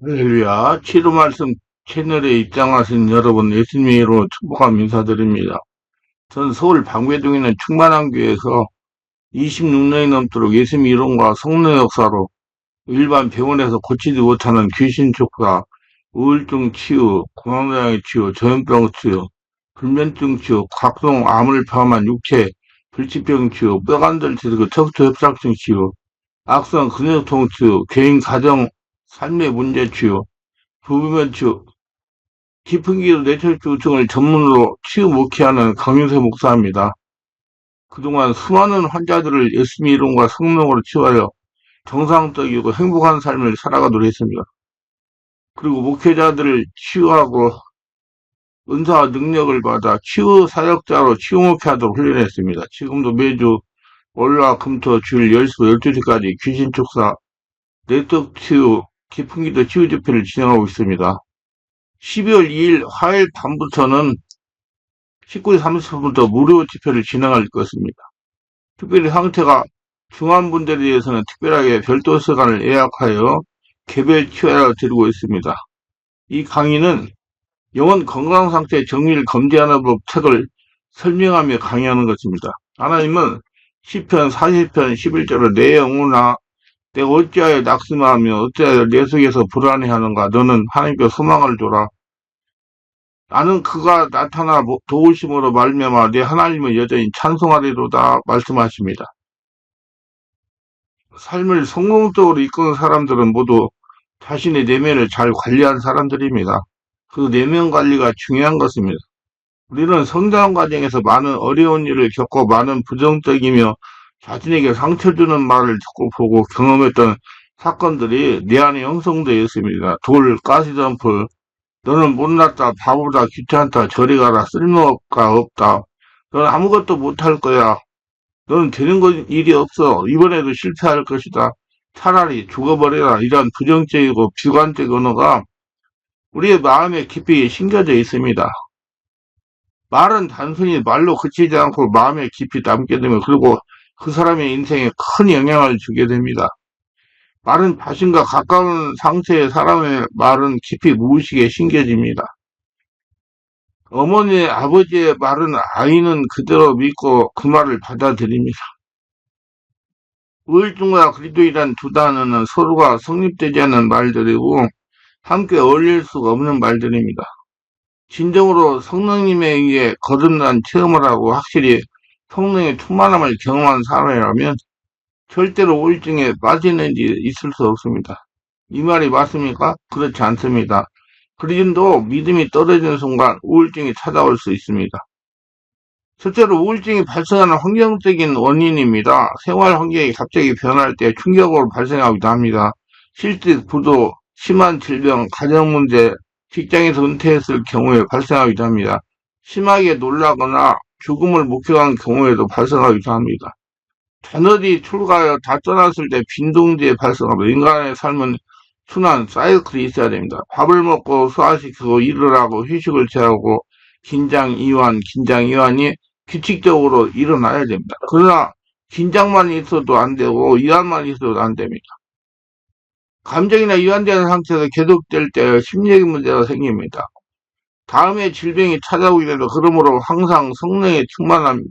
할렐루야. 치료 말씀 채널에 입장하신 여러분, 예수님의 이름으로 축복하며 인사드립니다. 전 서울 방배동에 있는 충만한 교회에서 26년이 넘도록 예수님 이름과 성령 역사로 일반 병원에서 고치지 못하는 귀신 촉사, 우울증 치유, 공황장애 치유, 전염병 치유, 불면증 치유, 각종 암을 포함한 육체, 불치병 치유, 뼈관절 치유, 척추협착증 치유, 악성 근육통 치유, 개인 가정 삶의 문제 치유, 부부면 치유, 깊은 기도 뇌철주 우증을 전문으로 치유 목회하는 강윤세 목사입니다. 그동안 수많은 환자들을 예수님의 이름과 성령으로 치유하여 정상적이고 행복한 삶을 살아가도록 했습니다. 그리고 목회자들을 치유하고 은사와 능력을 받아 치유 사역자로 치유 목회하도록 훈련했습니다. 지금도 매주 월화 금토 주일 10시부터 12시까지 귀신 축사 내적 치유 깊은 기도 치유 집회를 진행하고 있습니다. 12월 2일 화요일 밤부터는 19시 30분부터 무료 집회를 진행할 것입니다. 특별히 상태가 중한 분들에 대해서는 특별하게 별도 시간을 예약하여 개별 치료를 드리고 있습니다. 이 강의는 영혼 건강 상태 정리를 검증하는 법 책을 설명하며 강의하는 것입니다. 하나님은 시편 40편 11절로 내 영혼아 내가 어찌하여 낙심하며 어찌하여 내 속에서 불안해하는가 너는 하나님께 소망을 줘라. 나는 그가 나타나 도우심으로 말미암아 내 하나님을 여전히 찬송하리로다 말씀하십니다. 삶을 성공적으로 이끄는 사람들은 모두 자신의 내면을 잘 관리한 사람들입니다. 그 내면 관리가 중요한 것입니다. 우리는 성장 과정에서 많은 어려운 일을 겪고 많은 부정적이며 자신에게 상처 주는 말을 듣고 보고 경험했던 사건들이 내 안에 형성되어 있습니다. 돌, 가스점프, 너는 못났다, 바보다, 귀찮다, 저리 가라, 쓸모가 없다. 너는 아무것도 못할 거야. 너는 되는 일이 없어. 이번에도 실패할 것이다. 차라리 죽어버려라. 이런 부정적이고 비관적 언어가 우리의 마음에 깊이 심겨져 있습니다. 말은 단순히 말로 그치지 않고 마음에 깊이 남게 되면 그리고 그 사람의 인생에 큰 영향을 주게 됩니다. 말은 자신과 가까운 상태의 사람의 말은 깊이 무의식에 심겨집니다. 어머니, 아버지의 말은 아이는 그대로 믿고 그 말을 받아들입니다. 우울증과 그리스도이란 두 단어는 서로가 성립되지 않는 말들이고 함께 어울릴 수가 없는 말들입니다. 진정으로 성령님에 의해 거듭난 체험을 하고 확실히 성령의 충만함을 경험한 사람이라면 절대로 우울증에 빠지는 일이 있을 수 없습니다. 이 말이 맞습니까? 그렇지 않습니다. 그리스도 믿음이 떨어지는 순간 우울증이 찾아올 수 있습니다. 실제로 우울증이 발생하는 환경적인 원인입니다. 생활 환경이 갑자기 변할 때 충격으로 발생하기도 합니다. 실직, 부도, 심한 질병, 가정 문제, 직장에서 은퇴했을 경우에 발생하기도 합니다. 심하게 놀라거나 죽음을 목격한 경우에도 발생하기도 합니다. 자녀들이 출가하여 다 떠났을 때 빈둥지에 발생합니다. 인간의 삶은 순환, 사이클이 있어야 됩니다. 밥을 먹고 소화시키고 일을 하고 휴식을 취하고 긴장 이완이 규칙적으로 일어나야 됩니다. 그러나 긴장만 있어도 안 되고 이완만 있어도 안 됩니다. 감정이나 이완되는 상태에서 계속될 때 심리적인 문제가 생깁니다. 다음에 질병이 찾아오게 되도 그러므로 항상 성령의 충만한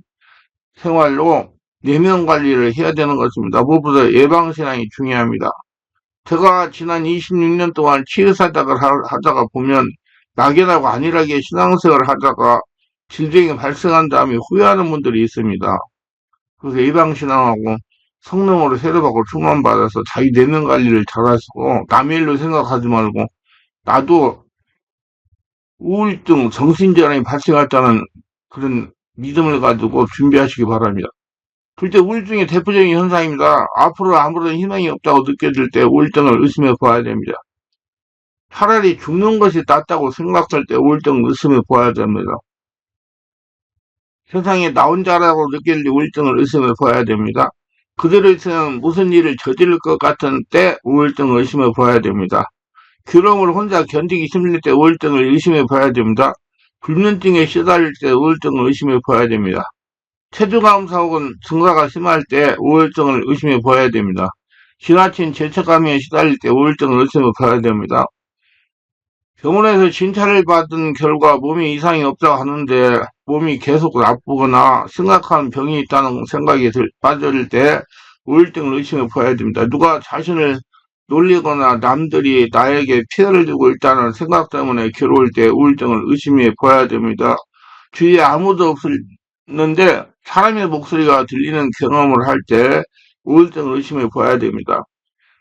생활로 내면 관리를 해야 되는 것입니다. 무엇보다 예방신앙이 중요합니다. 제가 지난 26년 동안 치유사역을 하다가 보면 막연하고 안일하게 신앙생활을 하다가 질병이 발생한 다음에 후회하는 분들이 있습니다. 그래서 예방신앙하고 성령으로 세례받고 충만받아서 자기 내면 관리를 잘하시고 남의 일로 생각하지 말고 나도 우울증, 정신질환이 발생했다는 그런 믿음을 가지고 준비하시기 바랍니다. 둘째, 우울증의 대표적인 현상입니다. 앞으로 아무런 희망이 없다고 느껴질 때 우울증을 의심해 보아야 됩니다. 차라리 죽는 것이 낫다고 생각할 때 우울증을 의심해 보아야 됩니다. 세상에 나 혼자라고 느낄 때 우울증을 의심해 보아야 됩니다. 그대로 있으면 무슨 일을 저지를 것 같은 때 우울증을 의심해 보아야 됩니다. 괴로움을 혼자 견디기 힘들 때 우울증을 의심해 봐야 됩니다. 불면증에 시달릴 때 우울증을 의심해 봐야 됩니다. 체중감사 혹은 증가가 심할 때 우울증을 의심해 봐야 됩니다. 지나친 죄책감에 시달릴 때 우울증을 의심해 봐야 됩니다. 병원에서 진찰을 받은 결과 몸에 이상이 없다고 하는데 몸이 계속 나쁘거나 심각한 병이 있다는 생각이 빠질 때 우울증을 의심해 봐야 됩니다. 누가 자신을 놀리거나 남들이 나에게 피해를 주고 있다는 생각 때문에 괴로울 때 우울증을 의심해 봐야 됩니다. 주위에 아무도 없는데 사람의 목소리가 들리는 경험을 할 때 우울증을 의심해 봐야 됩니다.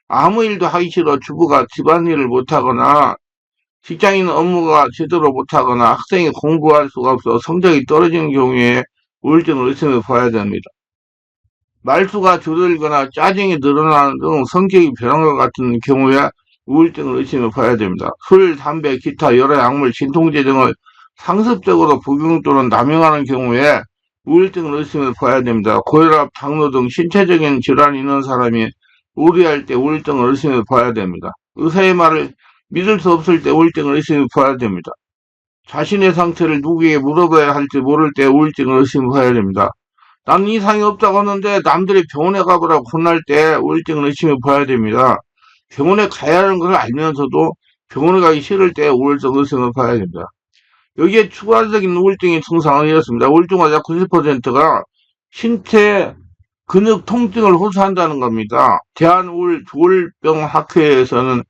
아무 일도 하기 싫어 주부가 집안일을 못하거나 직장인 업무가 제대로 못하거나 학생이 공부할 수가 없어 성적이 떨어지는 경우에 우울증을 의심해 봐야 됩니다. 말수가 줄어들거나 짜증이 늘어나는 등 성격이 변한 것 같은 경우에 우울증을 의심해 봐야 됩니다. 술, 담배, 기타 여러 약물, 진통제 등을 상습적으로 복용 또는 남용하는 경우에 우울증을 의심해 봐야 됩니다. 고혈압, 당뇨 등 신체적인 질환이 있는 사람이 우울할 때 우울증을 의심해 봐야 됩니다. 의사의 말을 믿을 수 없을 때 우울증을 의심해 봐야 됩니다. 자신의 상태를 누구에게 물어봐야 할지 모를 때 우울증을 의심해 봐야 됩니다. 나는 이상이 없다고 하는데 남들이 병원에 가보라고 혼날 때 우울증을 의심해 봐야 됩니다. 병원에 가야 하는 걸 알면서도 병원에 가기 싫을 때 우울증을 의심해 봐야 됩니다. 여기에 추가적인 우울증의 증상은 이렇습니다. 우울증 환자 90%가 신체 근육 통증을 호소한다는 겁니다. 대한우울조울병학회에서는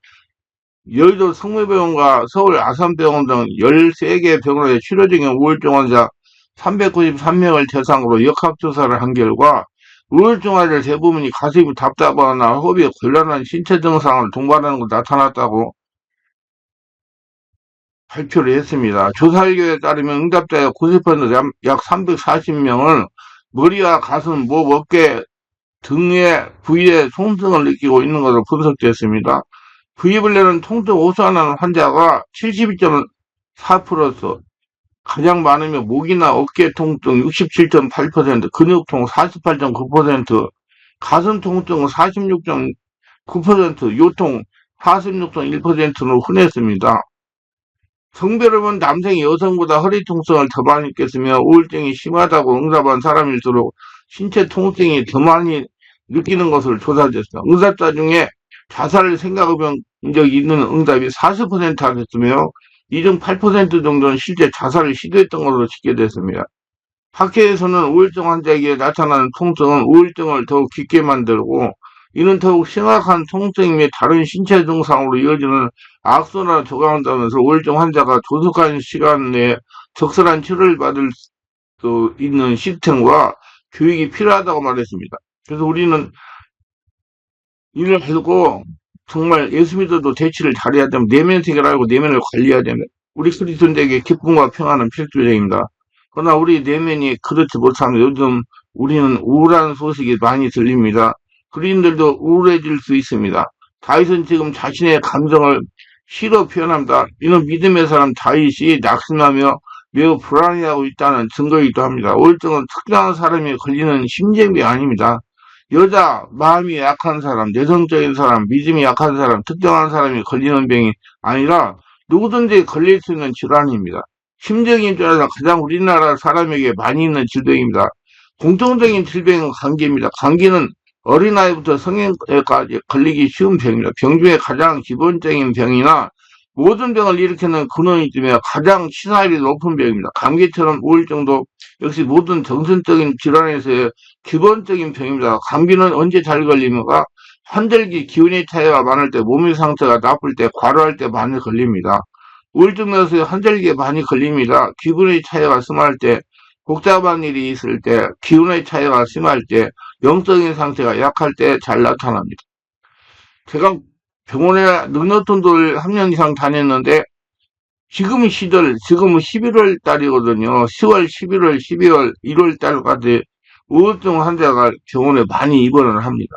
여의도 성모병원과 서울 아산병원 등 13개 병원의 치료 중인 우울증 환자 393명을 대상으로 역학조사를 한 결과 우울증 환자 대부분이 가슴이 답답하거나 호흡이 곤란한 신체 증상을 동반하는 것으로 나타났다고 발표를 했습니다. 조사 결과에 따르면 응답자의 90%, 약 340명은 머리와 가슴, 목, 어깨 등의 부위에 통증을 느끼고 있는 것으로 분석됐습니다. 부위를 내는 통증 호소하는 환자가 72.4%, 가장 많으면 목이나 어깨 통증 67.8%, 근육통 48.9%, 가슴 통증 46.9%, 요통 46.1%로 흔했습니다. 성별을 본 남성이 여성보다 허리 통증을 더 많이 느꼈으며 우울증이 심하다고 응답한 사람일수록 신체 통증이 더 많이 느끼는 것으로 조사됐습니다. 응답자 중에 자살을 생각해 본 적이 있는 응답이 40% 하겠으며 이 중 8% 정도는 실제 자살을 시도했던 것으로 집계됐습니다. 학회에서는 우울증 환자에게 나타나는 통증은 우울증을 더욱 깊게 만들고 이는 더욱 심각한 통증 및 다른 신체 증상으로 이어지는 악순환을 조각한다면서 우울증 환자가 조속한 시간 내에 적절한 치료를 받을 수 있는 시스템과 교육이 필요하다고 말했습니다. 그래서 우리는 이를 가지고 정말 예수 믿어도 대치를 잘해야 되면 내면 세계를 알고 내면을 관리해야 되면 우리 그리스도인에게 기쁨과 평안은 필수적입니다. 그러나 우리 내면이 그렇지 못하면 요즘 우리는 우울한 소식이 많이 들립니다. 그리스도인들도 우울해질 수 있습니다. 다윗은 지금 자신의 감정을 시로 표현합니다. 이는 믿음의 사람 다윗이 낙심하며 매우 불안해하고 있다는 증거이기도 합니다. 우울증은 특정한 사람이 걸리는 심정이 아닙니다. 여자, 마음이 약한 사람, 내성적인 사람, 믿음이 약한 사람, 특정한 사람이 걸리는 병이 아니라 누구든지 걸릴 수 있는 질환입니다. 심적인 질환은 가장 우리나라 사람에게 많이 있는 질병입니다. 공통적인 질병은 감기입니다. 감기는 어린아이부터 성인까지 걸리기 쉬운 병입니다. 병 중에 가장 기본적인 병이나 모든 병을 일으키는 근원이 있으며 가장 치사율이 높은 병입니다. 감기처럼 우울증도 역시 모든 정신적인 질환에서의 기본적인 병입니다. 감기는 언제 잘 걸리는가? 환절기 기운의 차이가 많을 때, 몸의 상태가 나쁠 때, 과로할 때 많이 걸립니다. 우울증에서 환절기에 많이 걸립니다. 기분의 차이가 심할 때, 복잡한 일이 있을 때, 기운의 차이가 심할 때, 영적인 상태가 약할 때 잘 나타납니다. 제가 병원에 능력돈들 3년 이상 다녔는데 지금은 11월 달이거든요. 10월, 11월, 12월, 1월 달까지 우울증 환자가 병원에 많이 입원을 합니다.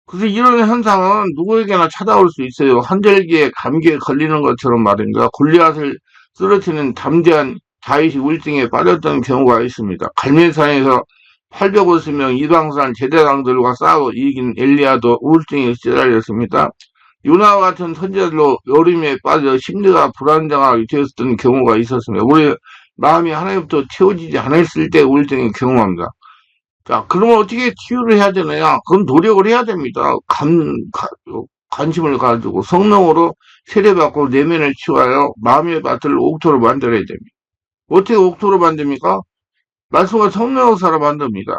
그래서 이런 현상은 누구에게나 찾아올 수 있어요. 환절기에 감기에 걸리는 것처럼 말입니다. 골리앗을 쓰러뜨리는 담대한 다윗이 우울증에 빠졌던 경우가 있습니다. 갈멜산에서 850명 이방산 제대장들과 싸워 이긴 엘리야도 우울증에 시달렸습니다. 요나와 같은 선지자들로 여름에 빠져 심리가 불안정하게 되었던 경우가 있었습니다. 우리 마음이 하나님부터 채워지지 않았을 때 우울증을 경험합니다. 자, 그러면 어떻게 치유를 해야 되느냐? 그럼 노력을 해야 됩니다. 관심을 가지고 성령으로 세례받고 내면을 치유하여 마음의 밭을 옥토로 만들어야 됩니다. 어떻게 옥토로 만듭니까? 말씀과 성령으로 만듭니다.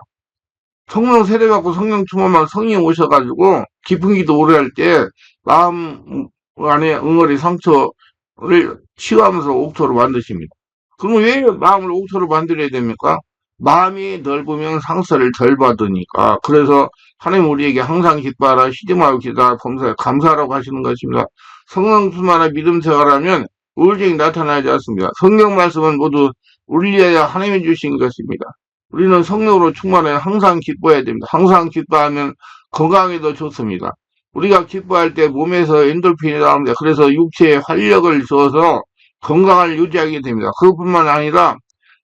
성령 세례받고 성령 충만만 성령 오셔가지고 깊은 기도 오래 할 때 마음 안에 응어리 상처를 치유하면서 옥토로 만드십니다. 그럼 왜 마음을 옥토로 만들어야 됩니까? 마음이 넓으면 상처를 덜 받으니까. 그래서 하나님 우리에게 항상 기뻐하라, 쉬지 말고 기도하라, 범사에 감사하라고 하시는 것입니다. 성령 충만한 믿음 생활하면 우울증이 나타나지 않습니다. 성경 말씀은 모두 우리 위하여 하나님이 주신 것입니다. 우리는 성령으로 충만해 항상 기뻐해야 됩니다. 항상 기뻐하면 건강에도 좋습니다. 우리가 기뻐할 때 몸에서 엔돌핀이 나옵니다. 그래서 육체에 활력을 주어서 건강을 유지하게 됩니다. 그것뿐만 아니라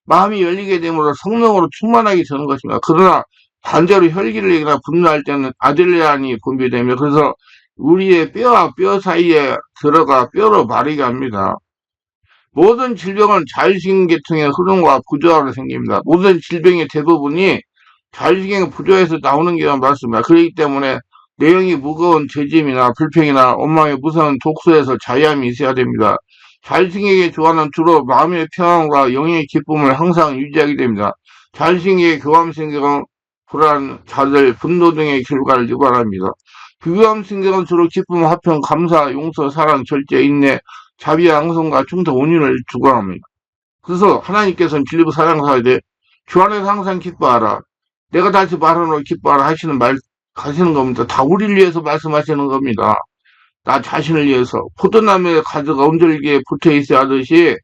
마음이 열리게 되므로 성령으로 충만하게 되는 것입니다. 그러나 반대로 혈기를 내거나 분노할 때는 아들레안이 분비되며 그래서 우리의 뼈와 뼈 사이에 들어가 뼈로 마르게 합니다. 모든 질병은 자율신경계통의 흐름과 부조화로 생깁니다. 모든 질병의 대부분이 자율신경 부조화에서 나오는 경우가 많습니다. 그렇기 때문에 내용이 무거운 죄짐이나 불평이나 원망의 무서운 독소에서 자유함이 있어야 됩니다. 자율신경의 조화는 주로 마음의 평안과 영의 기쁨을 항상 유지하게 됩니다. 자율신경의 교감신경은 불안, 좌절, 분노 등의 결과를 유발합니다. 비교감신경은 주로 기쁨, 화평, 감사, 용서, 사랑, 절제, 인내, 자비, 양성과 충성, 온유를 주관합니다. 그래서 하나님께서는 진리고 사랑하되 주 안에서 항상 기뻐하라. 내가 다시 말하노 기뻐하라 하시는 겁니다. 다 우리를 위해서 말씀하시는 겁니다. 나 자신을 위해서 포도나무의 가지가 온절기에 붙어 있어야 하듯이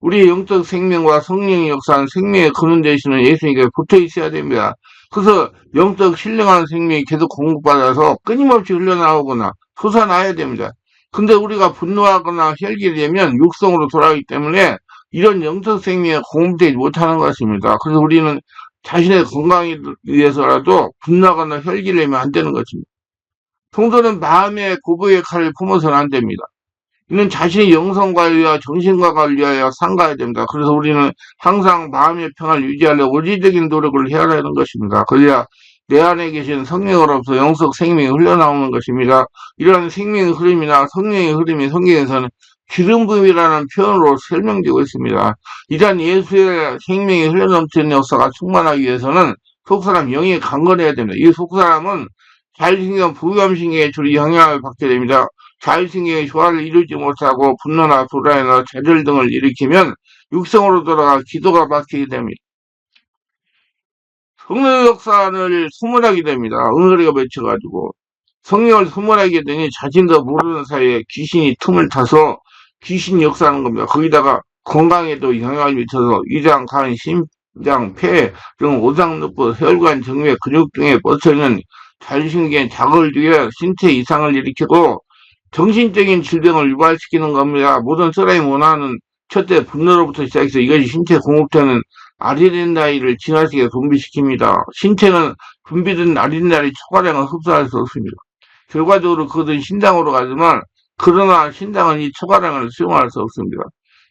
우리의 영적 생명과 성령의 역사한 생명의 근원 되시는 예수님께 붙어 있어야 됩니다. 그래서 영적 신령한 생명이 계속 공급받아서 끊임없이 흘러나오거나 솟아나야 됩니다. 근데 우리가 분노하거나 혈기를 내면 육성으로 돌아가기 때문에 이런 영적 생명에 공급되지 못하는 것입니다. 그래서 우리는 자신의 건강을 위해서라도 분노하거나 혈기를 내면 안 되는 것입니다. 성도는 마음의 고부의 칼을 품어서는 안 됩니다. 이는 자신의 영성관리와 정신관리하여 상가해야 됩니다. 그래서 우리는 항상 마음의 평안을 유지하려고 의지적인 노력을 해야 하는 것입니다. 그래야 내 안에 계신 성령으로부터 영적 생명이 흘러나오는 것입니다. 이러한 생명의 흐름이나 성령의 흐름이 성경에서는 기름 부음이라는 표현으로 설명되고 있습니다. 이러한 예수의 생명이 흘러넘치는 역사가 충만하기 위해서는 속사람 영이 강건해야 됩니다. 이 속사람은 자율신경, 부감신경에 주로 영향을 받게 됩니다. 자율신경의 조화를 이루지 못하고 분노나 불안이나 좌절 등을 일으키면 육성으로 돌아가 기도가 막히게 됩니다. 성령 역사를 소멸하게 됩니다. 응어리가 맺혀가지고 성령을 소멸하게 되니 자신도 모르는 사이에 귀신이 틈을 타서 귀신 역사하는 겁니다. 거기다가 건강에도 영향을 미쳐서 위장, 간, 심장, 폐 등 오장육부, 혈관, 정맥, 근육 등에 뻗쳐있는 자율신경에 자극을 주여 신체 이상을 일으키고 정신적인 질병을 유발시키는 겁니다. 모든 사람이 원하는 첫째 분노로부터 시작해서 이것이 신체 공급되는 아드레날린을 지나치게 분비시킵니다. 신체는 분비된 아드레날린 초과량을 흡수할 수 없습니다. 결과적으로 그것은 신장으로 가지만 그러나 신장은 이 초과량을 수용할 수 없습니다.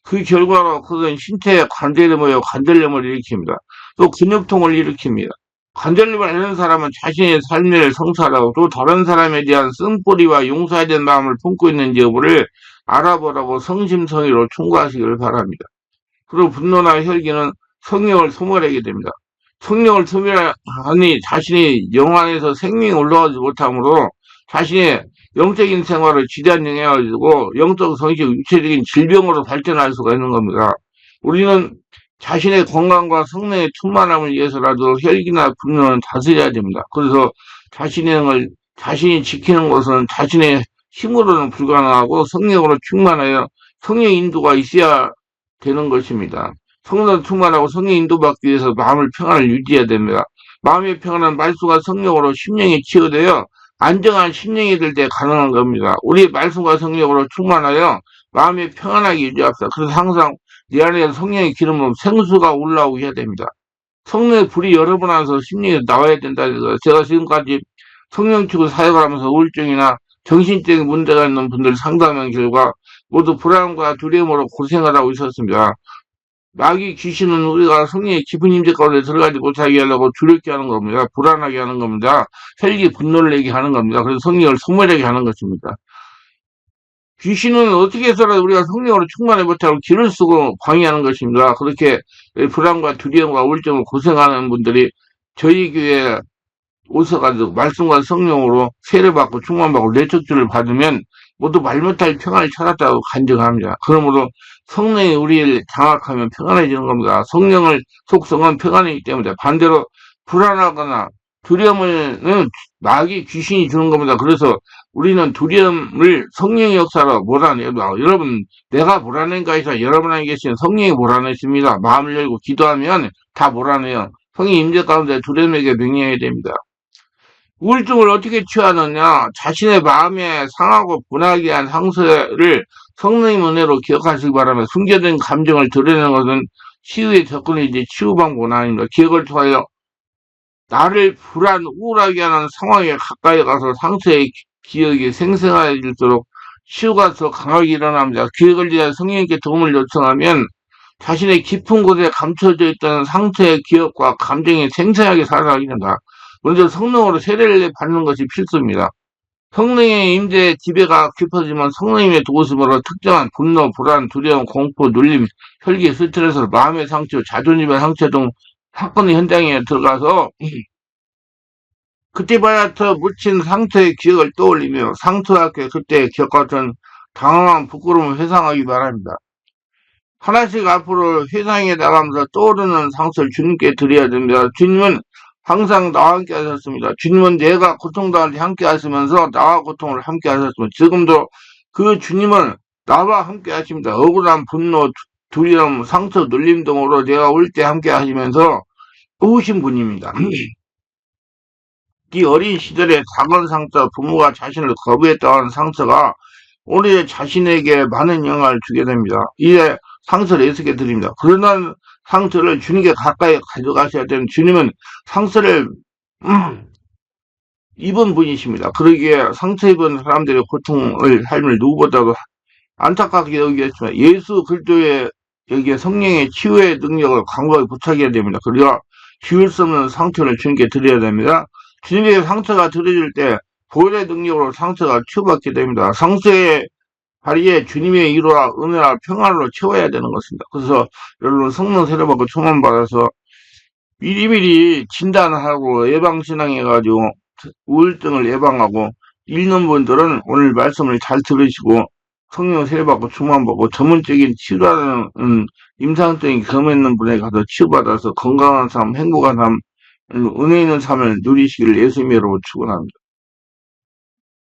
그 결과로 그것은 신체에 관절이 모여 관절염을 일으킵니다. 또 근육통을 일으킵니다. 관절염을 앓는 사람은 자신의 삶을 성찰하고 또 다른 사람에 대한 쓴뿌리와 용서해야 되는 마음을 품고 있는지 여부를 알아보라고 성심성의로 충고하시기를 바랍니다. 그리고 분노나 혈기는 성령을 소멸하게 됩니다. 성령을 소멸하니 자신이 영 안에서 생명이 올라가지 못하므로 자신의 영적인 생활을 지대한 영향을 주고 영적, 성적, 육체적인 질병으로 발전할 수가 있는 겁니다. 우리는 자신의 건강과 성령의 충만함을 위해서라도 혈기나 분노는 다스려야 됩니다. 그래서 자신이 지키는 것은 자신의 힘으로는 불가능하고 성령으로 충만하여 성령 인도가 있어야 되는 것입니다. 성령 충만하고 성령 인도받기 위해서 마음의 평안을 유지해야 됩니다. 마음의 평안은 말씀과 성령으로 심령이 치유되어 안정한 심령이 될 때 가능한 겁니다. 우리 말씀과 성령으로 충만하여 마음이 평안하게 유지합시다. 그래서 항상 내 안에 성령의 기름으로 생수가 올라오게 해야 됩니다. 성령의 불이 여러 번 와서 심령에서 나와야 된다는 거예요. 제가 지금까지 성령 치고 사역을 하면서 우울증이나 정신적인 문제가 있는 분들 상담한 결과 모두 불안과 두려움으로 고생을 하고 있었습니다. 마귀 귀신은 우리가 성령의 깊은 임재 가운데 들어가지 못하게 하려고 두렵게 하는 겁니다. 불안하게 하는 겁니다. 혈기 분노를 내게 하는 겁니다. 그래서 성령을 소멸하게 하는 것입니다. 귀신은 어떻게 해서라도 우리가 성령으로 충만해 못하고 길을 쓰고 방해하는 것입니다. 그렇게 불안과 두려움과 우울증을 고생하는 분들이 저희 교회에 오셔가지고 말씀과 성령으로 세례받고 충만받고 내척주를 받으면 모두 말 못할 평안을 찾았다고 간증합니다. 그러므로 성령이 우리를 장악하면 평안해지는 겁니다. 성령을 속성은 평안이기 때문에 반대로 불안하거나 두려움은 마귀 귀신이 주는 겁니다. 그래서 우리는 두려움을 성령의 역사로 몰아내도 여러분 내가 몰아낸가 해서 여러분 안에 계신 성령이 몰아내십니다. 마음을 열고 기도하면 다 몰아내요. 성령 임재 가운데 두려움에게 명령해야 됩니다. 우울증을 어떻게 취하느냐? 자신의 마음에 상하고 분하게 한 상처를 성령의 은혜로 기억하시기 바랍니다. 숨겨진 감정을 드러내는 것은 치유의 접근이지 치유 방법은 아닙니다. 기억을 통하여 나를 우울하게 하는 상황에 가까이 가서 상처의 기억이 생생해질수록 치유가 더 강하게 일어납니다. 기억을 위한 성령님께 도움을 요청하면 자신의 깊은 곳에 감춰져 있던 상처의 기억과 감정이 생생하게 살아나게 된다. 먼저 성령으로 세례를 받는 것이 필수입니다. 성령의 임재에 지배가 깊어지면 성령님의 도우심으로 특정한 분노, 불안, 두려움, 공포, 눌림, 혈기, 스트레스, 마음의 상처, 자존심의 상처 등 사건의 현장에 들어가서 그때봐야 더 묻힌 상처의 기억을 떠올리며 상처하게 그때 겪었던 당황한 부끄러움을 회상하기 바랍니다. 하나씩 앞으로 회상해 나가면서 떠오르는 상처를 주님께 드려야 됩니다. 주님은 항상 나와 함께 하셨습니다. 주님은 내가 고통당할 때 함께 하시면서 나와 고통을 함께 하셨습니다. 지금도 그 주님은 나와 함께 하십니다. 억울한 분노, 두려움, 상처, 눌림 등으로 내가 올 때 함께 하시면서 도우신 분입니다. 이 어린 시절의 작은 상처, 부모가 자신을 거부했다는 상처가 오늘 자신에게 많은 영향을 주게 됩니다. 이에 상처를 애쓰게 드립니다. 그러나 상처를 주님께 가까이 가져가셔야 되는 주님은 상처를 입은 분이십니다. 그러기에 상처 입은 사람들의 고통을 삶을 누구보다도 안타깝게 여기겠지만 예수 그리스도의 여기에 성령의 치유의 능력을 강하게 부탁해야 됩니다. 그리고 지울 수 없는 상처를 주님께 드려야 됩니다. 주님에게 상처가 드려질 때 보혈의 능력으로 상처가 치유받게 됩니다. 상처의 발휘에 주님의 위로와 은혜와 평안으로 채워야 되는 것입니다. 그래서 여러분 성령 세례받고 충만받아서 미리미리 진단하고 예방신앙해가지고 우울증을 예방하고 읽는 분들은 오늘 말씀을 잘 들으시고 성령 세례받고 충만받고 전문적인 치료하는 임상적인 경험 있는 분에게 가서 치유받아서 건강한 삶, 행복한 삶, 은혜 있는 삶을 누리시기를 예수님의 이름으로 축원합니다.